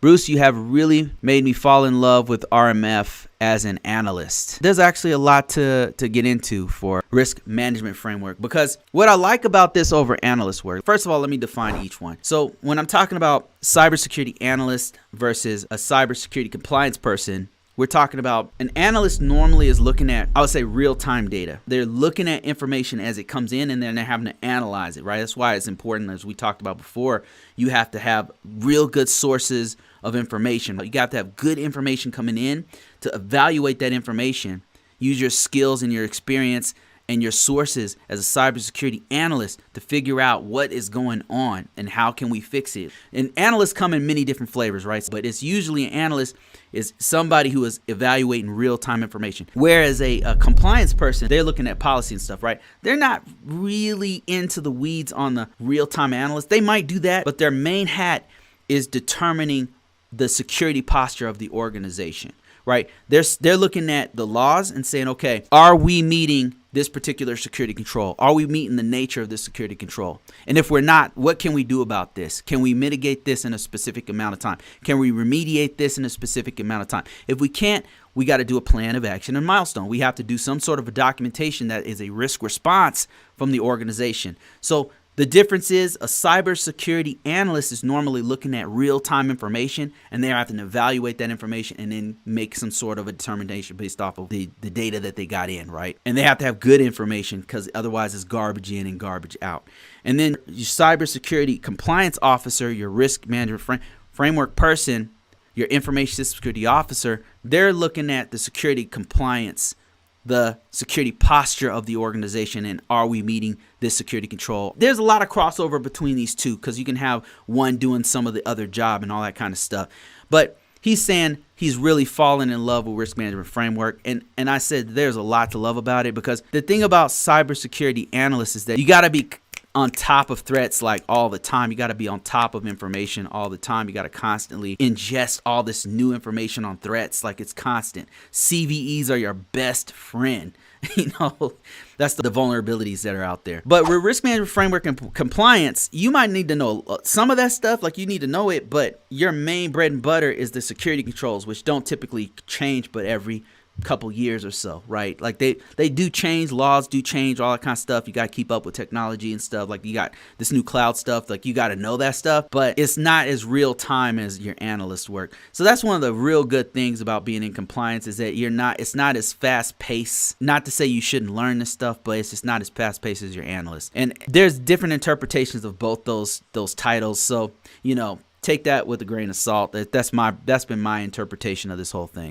Bruce, you have really made me fall in love with RMF as an analyst. There's actually a lot to get into for risk management framework, because what I like about this over analyst work, first of all, let me define each one. So when I'm talking about cybersecurity analyst versus a cybersecurity compliance person, we're talking about an analyst normally is looking at, I would say, real-time data. They're looking at information as it comes in, and then they're having to analyze it, right? That's why it's important, as we talked about before, you have to have real good sources of information. You got to have good information coming in to evaluate that information. Use your skills and your experience and your sources as a cybersecurity analyst to figure out what is going on and how can we fix it. And analysts come in many different flavors, right? But it's usually an analyst is somebody who is evaluating real-time information. Whereas a compliance person, they're looking at policy and stuff, right? They're not really into the weeds on the real-time analyst. They might do that, but their main hat is determining the security posture of the organization, right? They're looking at the laws and saying, okay, are we meeting this particular security control? Are we meeting the nature of this security control? And if we're not, what can we do about this? Can we mitigate this in a specific amount of time? Can we remediate this in a specific amount of time? If we can't, we got to do a plan of action and milestone. We have to do some sort of a documentation that is a risk response from the organization. So the difference is a cybersecurity analyst is normally looking at real-time information, and they're having to evaluate that information and then make some sort of a determination based off of the data that they got in, right? And they have to have good information, because otherwise it's garbage in and garbage out. And then your cybersecurity compliance officer, your risk management framework person, your information system security officer, they're looking at the security compliance, the security posture of the organization, and are we meeting this security control? There's a lot of crossover between these two, because you can have one doing some of the other job and all that kind of stuff. But he's saying he's really fallen in love with risk management framework. And I said there's a lot to love about it, because the thing about cybersecurity analysts is that you got to be on top of threats like all the time. You got to be on top of information all the time. You got to constantly ingest all this new information on threats, like it's constant. CVEs are your best friend. You know, that's the vulnerabilities that are out there. But with risk management framework and compliance, you might need to know some of that stuff, like you need to know it, but your main bread and butter is the security controls, which don't typically change but every couple years or so, right? Like they do change, laws do change, all that kind of stuff. You got to keep up with technology and stuff. Like you got this new cloud stuff, like you got to know that stuff, but it's not as real time as your analyst work. So that's one of the real good things about being in compliance, is that it's not as fast paced. Not to say you shouldn't learn this stuff, but it's just not as fast paced as your analyst. And there's different interpretations of both those titles. So, you know, take that with a grain of salt. That's been my interpretation of this whole thing.